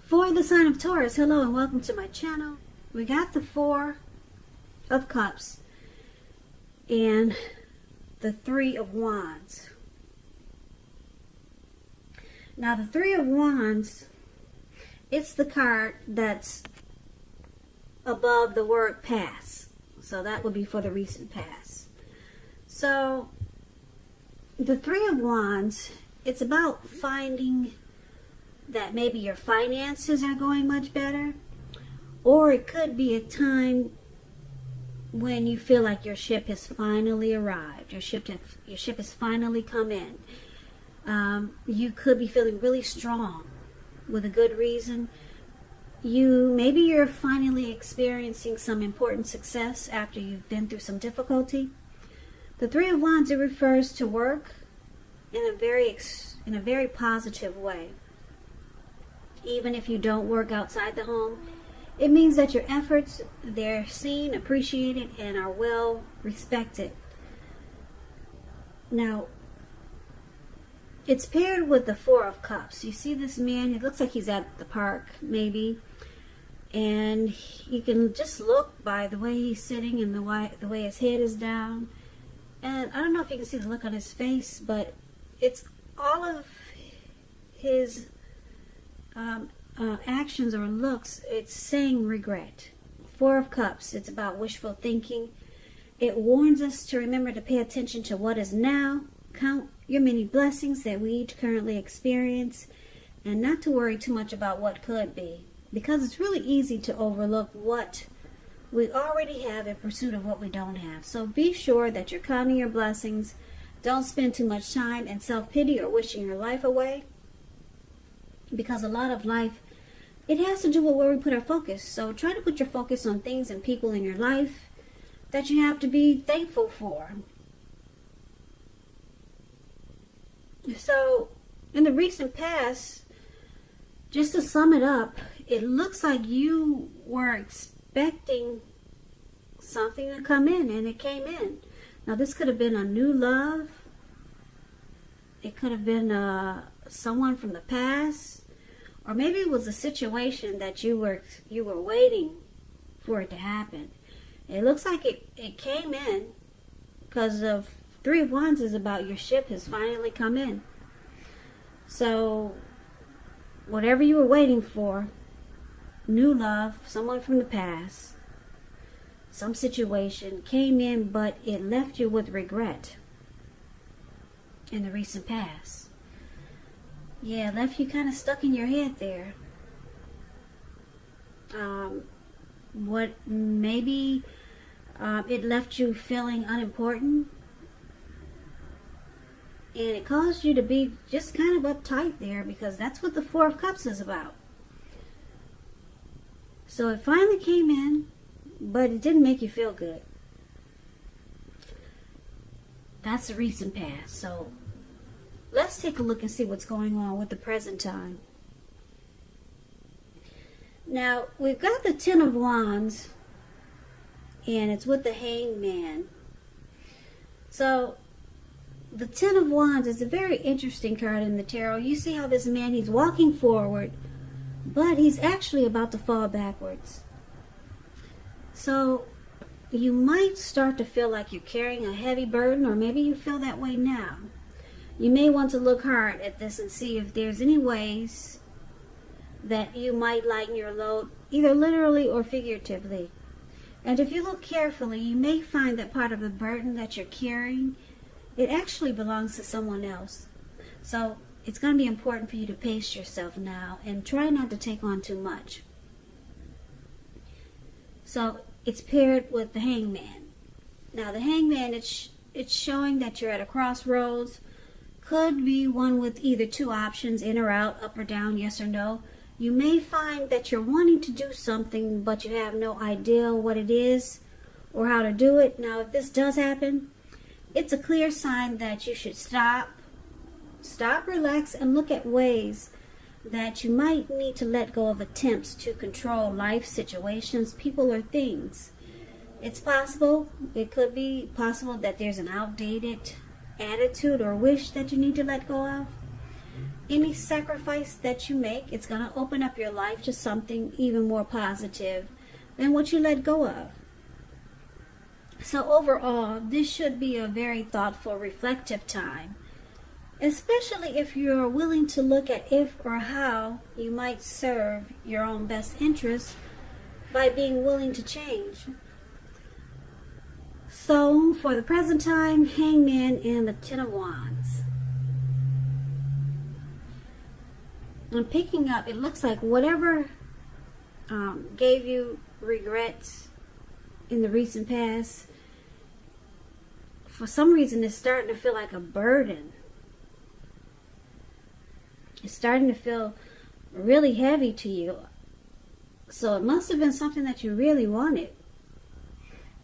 For the sign of Taurus, hello and welcome to my channel. We got the Four of Cups and the Three of Wands. Now the Three of Wands, it's the card that's above the word past. So that would be for the recent past. So the Three of Wands, it's about finding that maybe your finances are going much better, or it could be a time when you feel like your ship has finally arrived, your ship has finally come in. You could be feeling really strong with a good reason. Maybe you're finally experiencing some important success after you've been through some difficulty. The Three of Wands, it refers to work in a very positive way. Even if you don't work outside the home, it means that your efforts, they're seen, appreciated, and are well respected. Now, it's paired with the Four of Cups. You see this man, it looks like he's at the park, maybe. And you can just look by the way he's sitting and the way his head is down. And I don't know if you can see the look on his face, but it's all of his actions or looks, it's saying regret. Four of Cups, it's about wishful thinking. It warns us to remember to pay attention to what is now, count your many blessings that we each currently experience, and not to worry too much about what could be, because it's really easy to overlook what we already have in pursuit of what we don't have. So be sure that you're counting your blessings. Don't spend too much time in self-pity or wishing your life away, because a lot of life, it has to do with where we put our focus. So try to put your focus on things and people in your life that you have to be thankful for. So in the recent past, just to sum it up, it looks like you were expecting something to come in, and it came in. Now this could have been a new love. It could have been someone from the past, or maybe it was a situation that you were waiting for it to happen. It looks like it came in because of Three of Wands is about your ship has finally come in. So whatever you were waiting for, new love, someone from the past, some situation came in, but it left you with regret in the recent past. Yeah, it left you kind of stuck in your head there. It left you feeling unimportant, and it caused you to be just kind of uptight there, because that's what the Four of Cups is about. So it finally came in, but it didn't make you feel good. That's the recent past. So let's take a look and see what's going on with the present time. Now, we've got the Ten of Wands, and it's with the Hanged Man. So the Ten of Wands is a very interesting card in the tarot. You see how this man, he's walking forward, but he's actually about to fall backwards. So you might start to feel like you're carrying a heavy burden, or maybe you feel that way now. You may want to look hard at this and see if there's any ways that you might lighten your load, either literally or figuratively. And if you look carefully, you may find that part of the burden that you're carrying, it actually belongs to someone else. So it's going to be important for you to pace yourself now and try not to take on too much. So it's paired with the Hangman. Now the Hangman, it's showing that you're at a crossroads. Could be one with either two options, in or out, up or down, yes or no. You may find that you're wanting to do something, but you have no idea what it is or how to do it. Now, if this does happen, it's a clear sign that you should stop, relax, and look at ways that you might need to let go of attempts to control life situations, people, or things. It's possible, it could be possible that there's an outdated attitude or wish that you need to let go of. any sacrifice that you make, it's going to open up your life to something even more positive than what you let go of. So overall, this should be a very thoughtful, reflective time, especially if you're willing to look at if or how you might serve your own best interests by being willing to change. So, for the present time, Hangman and the Ten of Wands. I'm picking up, it looks like whatever gave you regrets in the recent past, for some reason it's starting to feel like a burden. It's starting to feel really heavy to you. So it must have been something that you really wanted,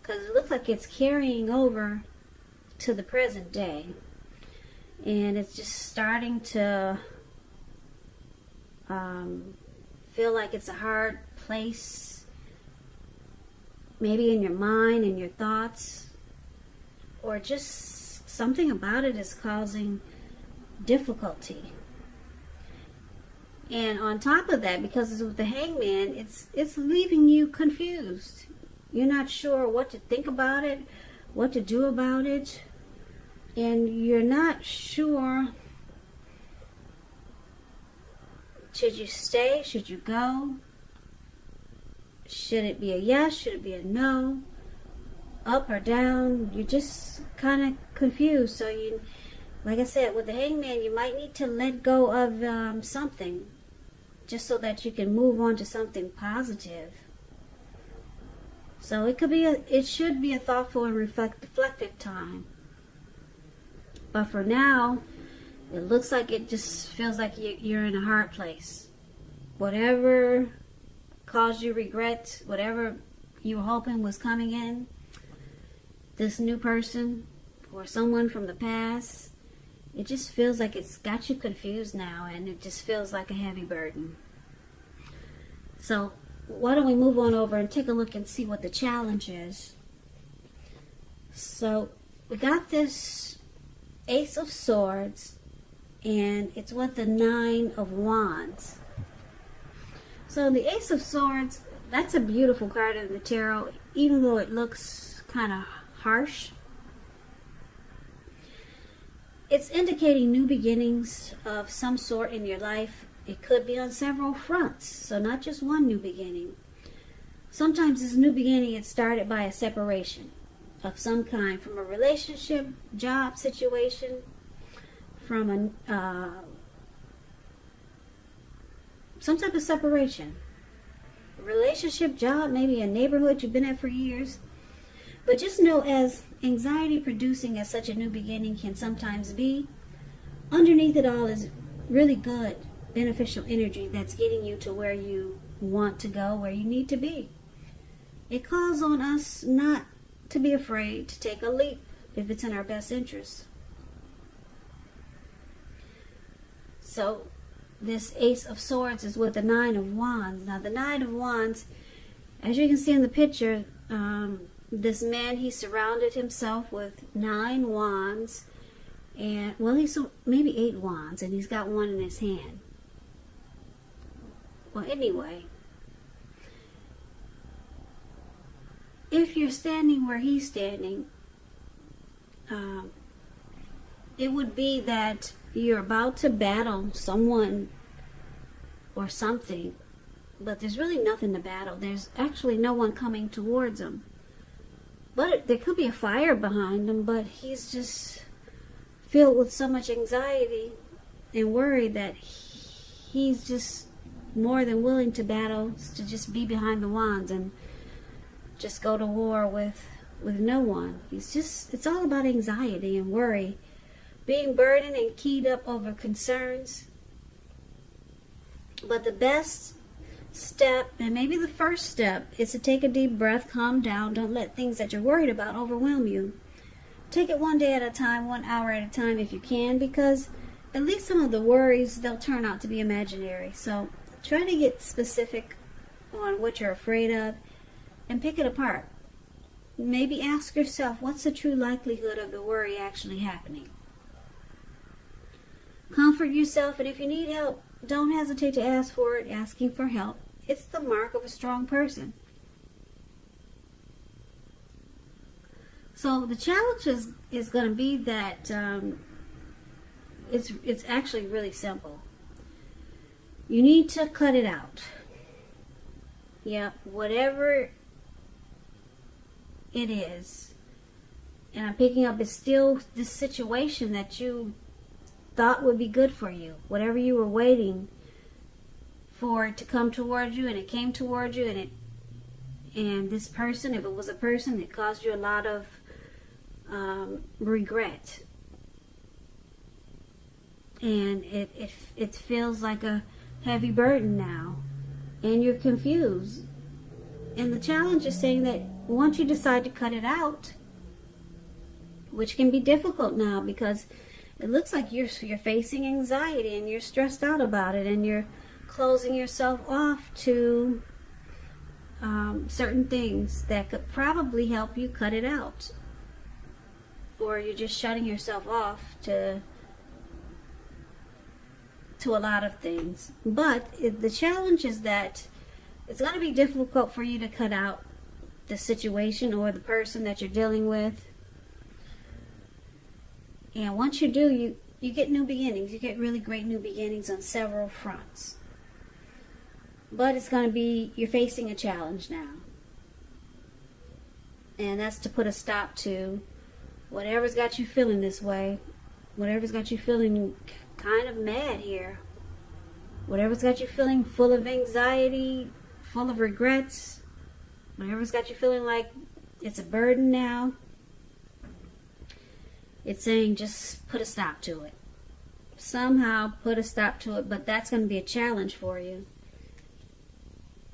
because it looks like it's carrying over to the present day, and it's just starting to feel like it's a hard place, maybe in your mind and your thoughts, or just something about it is causing difficulty. And on top of that, because it's with the Hangman, it's leaving you confused. You're not sure what to think about it, what to do about it, and you're not sure, should you stay, should you go, should it be a yes, should it be a no, up or down. You're just kind of confused. So you, like I said, with the Hangman, you might need to let go of something, just so that you can move on to something positive. So it should be a thoughtful and reflective time. But for now, it looks like it just feels like you're in a hard place. Whatever caused you regret, whatever you were hoping was coming in, this new person or someone from the past, it just feels like it's got you confused now, and it just feels like a heavy burden. So why don't we move on over and take a look and see what the challenge is. So we got this Ace of Swords, and it's with the Nine of Wands. So the Ace of Swords, that's a beautiful card in the tarot, even though it looks kind of harsh. It's indicating new beginnings of some sort in your life. It could be on several fronts, so not just one new beginning. Sometimes this new beginning is started by a separation of some kind, from a relationship, job situation, from some type of separation. A relationship, job, maybe a neighborhood you've been at for years. But just know, as anxiety producing as such a new beginning can sometimes be, underneath it all is really good, beneficial energy that's getting you to where you want to go, where you need to be. It calls on us not to be afraid to take a leap if it's in our best interest. So this Ace of Swords is with the Nine of Wands. Now the Nine of Wands, as you can see in the picture, this man, he surrounded himself with 9 wands, and well, he's maybe 8 wands, and he's got one in his hand. Well, anyway, if you're standing where he's standing, it would be that you're about to battle someone or something, but there's really nothing to battle. There's actually no one coming towards him. But there could be a fire behind him, but he's just filled with so much anxiety and worry that he's just more than willing to battle, to just be behind the wands and just go to war with no one. It's all about anxiety and worry, being burdened and keyed up over concerns. But the best step, and maybe the first step, is to take a deep breath, calm down. Don't let things that you're worried about overwhelm you. Take it one day at a time, 1 hour at a time if you can, because at least some of the worries, they'll turn out to be imaginary. So try to get specific on what you're afraid of and pick it apart. Maybe ask yourself, what's the true likelihood of the worry actually happening? Comfort yourself, and if you need help, don't hesitate to ask for it. Asking for help, it's the mark of a strong person. So the challenge is going to be that it's actually really simple. You need to cut it out. Yeah, whatever it is. And I'm picking up, it's still this situation that you thought would be good for you. Whatever you were waiting for it to come towards you, and it came towards you, and this person, if it was a person, it caused you a lot of regret. And it feels like a heavy burden now. And you're confused. And the challenge is saying that once you decide to cut it out, which can be difficult now because it looks like you're facing anxiety and you're stressed out about it, and you're closing yourself off to certain things that could probably help you cut it out. Or you're just shutting yourself off to a lot of things. But the challenge is that it's going to be difficult for you to cut out the situation or the person that you're dealing with. And once you do, you get new beginnings. You get really great new beginnings on several fronts. But it's going to be, you're facing a challenge now. And that's to put a stop to whatever's got you feeling this way. Whatever's got you feeling kind of mad here. Whatever's got you feeling full of anxiety, full of regrets. Whatever's got you feeling like it's a burden now. It's saying just put a stop to it. Somehow put a stop to it, but that's going to be a challenge for you.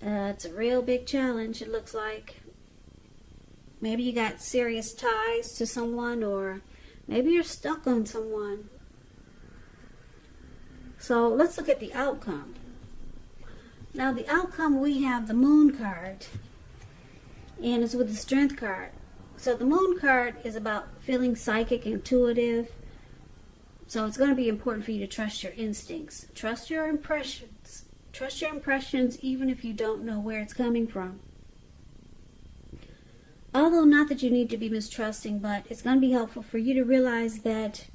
It's a real big challenge, it looks like. Maybe you got serious ties to someone, or maybe you're stuck on someone. So let's look at the outcome. Now the outcome, we have the Moon card, and it's with the Strength card. So the Moon card is about feeling psychic, intuitive. So it's going to be important for you to trust your instincts. Trust your impressions. Trust your impressions even if you don't know where it's coming from. Although not that you need to be mistrusting, but it's going to be helpful for you to realize that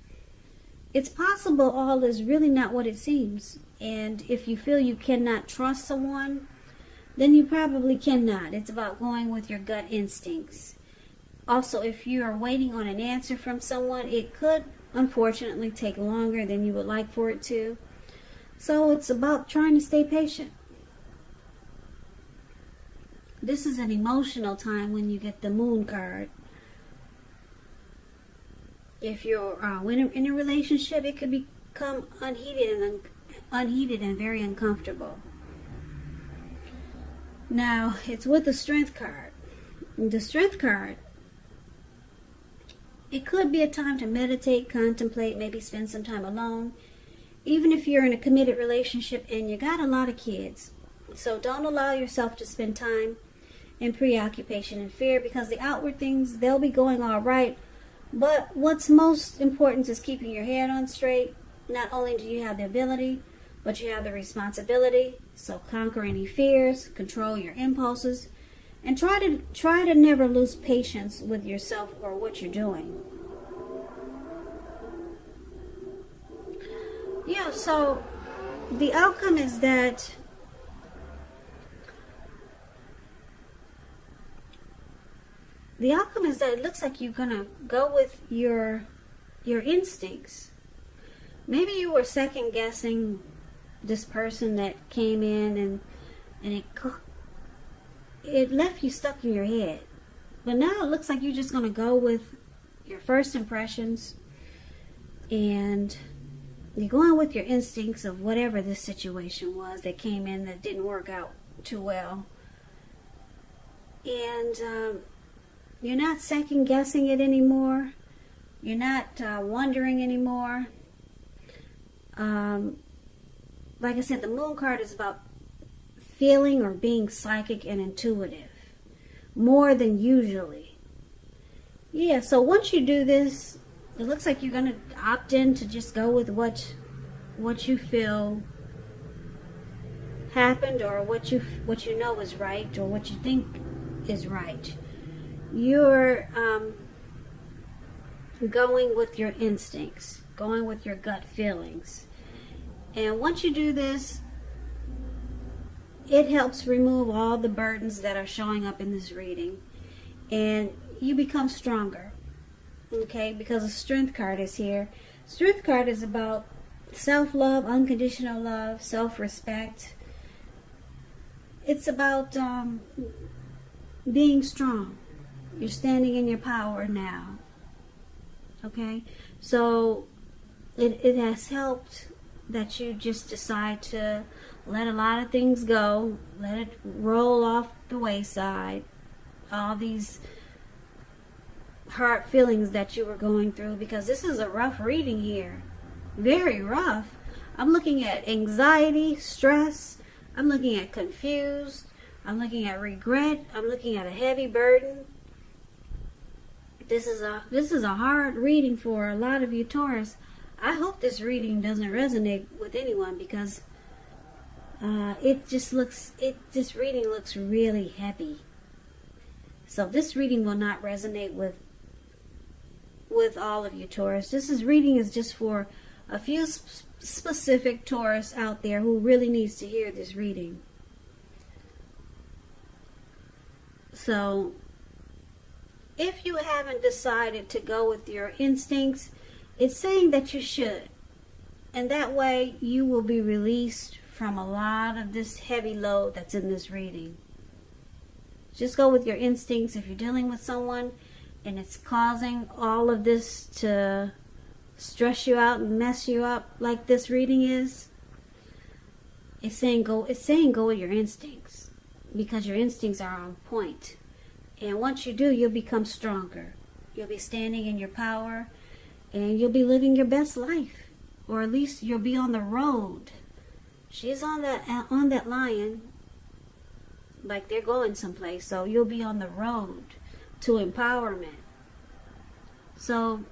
it's possible all is really not what it seems. And if you feel you cannot trust someone, then you probably cannot. It's about going with your gut instincts. Also, if you are waiting on an answer from someone, it could unfortunately take longer than you would like for it to. So it's about trying to stay patient. This is an emotional time when you get the Moon card. If you're in a relationship, it could become unheated and very uncomfortable. Now, it's with the Strength card. The Strength card, it could be a time to meditate, contemplate, maybe spend some time alone. Even if you're in a committed relationship and you got a lot of kids. So don't allow yourself to spend time in preoccupation and fear, because the outward things, they'll be going all right. But what's most important is keeping your head on straight. Not only do you have the ability, but you have the responsibility. So conquer any fears, control your impulses, and try to never lose patience with yourself or what you're doing. Yeah, so the outcome is that it looks like you're gonna go with your instincts. Maybe you were second guessing this person that came in, and it left you stuck in your head. But now it looks like you're just gonna go with your first impressions, and you're going with your instincts of whatever this situation was that came in that didn't work out too well. And you're not second guessing it anymore. You're not wondering anymore. Like I said, the Moon card is about feeling or being psychic and intuitive more than usually. Yeah, so once you do this, it looks like you're going to opt in to just go with what what you feel happened, or what you know is right, or what you think is right. You're going with your instincts, going with your gut feelings. And once you do this, it helps remove all the burdens that are showing up in this reading, and you become stronger. Okay, because the Strength card is here. Strength card is about self-love, unconditional love, self-respect. It's about being strong. You're standing in your power now. Okay, so it has helped that you just decide to let a lot of things go, let it roll off the wayside, all these hard feelings that you were going through, because this is a rough reading here. Very rough. I'm looking at anxiety, stress. I'm looking at confused. I'm looking at regret. I'm looking at a heavy burden. This is a hard reading for a lot of you Taurus. I hope this reading doesn't resonate with anyone, because this reading looks really heavy. So this reading will not resonate with all of you Taurus. Reading is just for a few specific Taurus out there who really needs to hear this reading. So if you haven't decided to go with your instincts, it's saying that you should. And that way you will be released from a lot of this heavy load that's in this reading. Just go with your instincts. If you're dealing with someone and it's causing all of this to stress you out and mess you up like this reading is, it's saying go with your instincts, because your instincts are on point. And once you do, you'll become stronger. You'll be standing in your power, and you'll be living your best life, or at least you'll be on the road. She's on that lion, like they're going someplace. So you'll be on the road to empowerment. So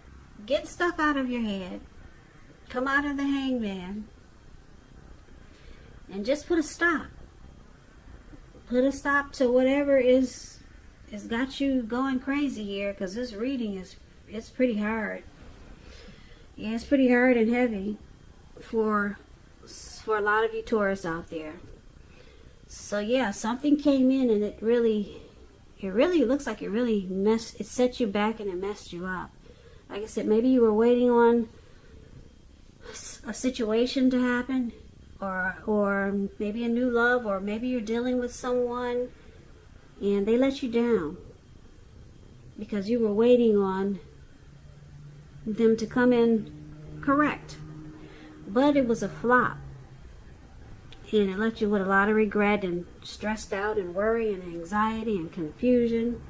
get stuff out of your head. Come out of the hangman, and just put a stop. Put a stop to whatever has got you going crazy here, because this reading it's pretty hard. Yeah, it's pretty hard and heavy for a lot of you Taurus out there. So yeah, something came in, and it really looks like it set you back and it messed you up. Like I said, maybe you were waiting on a situation to happen, or maybe a new love, or maybe you're dealing with someone and they let you down because you were waiting on them to come in correct. But it was a flop, and it left you with a lot of regret and stressed out and worry and anxiety and confusion.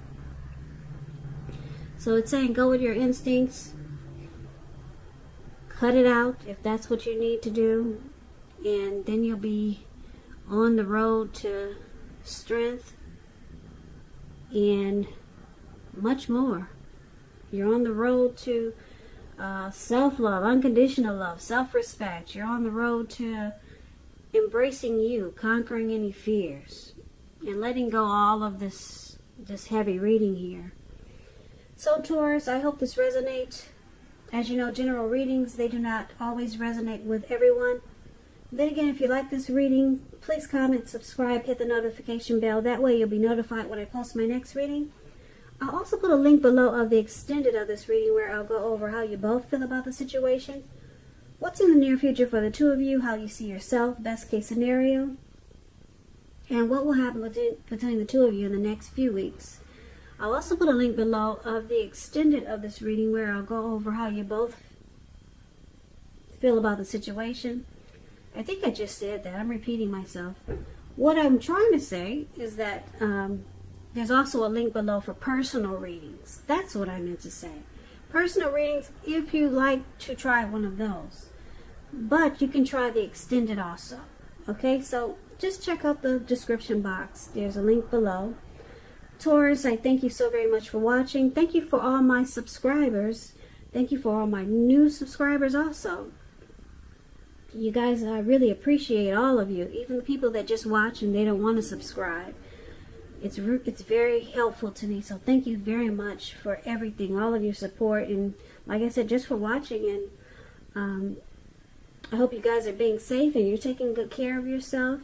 So it's saying go with your instincts, cut it out if that's what you need to do, and then you'll be on the road to strength and much more. You're on the road to self-love, unconditional love, self-respect. You're on the road to embracing you, conquering any fears, and letting go all of this heavy reading here. So Taurus, I hope this resonates. As you know, general readings, they do not always resonate with everyone. Then again, if you like this reading, please comment, subscribe, hit the notification bell. That way you'll be notified when I post my next reading. I'll also put a link below of the extended of this reading, where I'll go over how you both feel about the situation, what's in the near future for the two of you, how you see yourself, best case scenario, and what will happen between the two of you in the next few weeks. I'll also put a link below of the extended of this reading, where I'll go over how you both feel about the situation. I think I just said that. I'm repeating myself. What I'm trying to say is that there's also a link below for personal readings. That's what I meant to say. Personal readings, if you like to try one of those. But you can try the extended also. Okay, so just check out the description box. There's a link below. Taurus, I thank you so very much for watching. Thank you for all my subscribers. Thank you for all my new subscribers also. You guys, I really appreciate all of you, even the people that just watch and they don't want to subscribe. It's very helpful to me, so thank you very much for everything, all of your support, and like I said, just for watching. And I hope you guys are being safe and you're taking good care of yourself.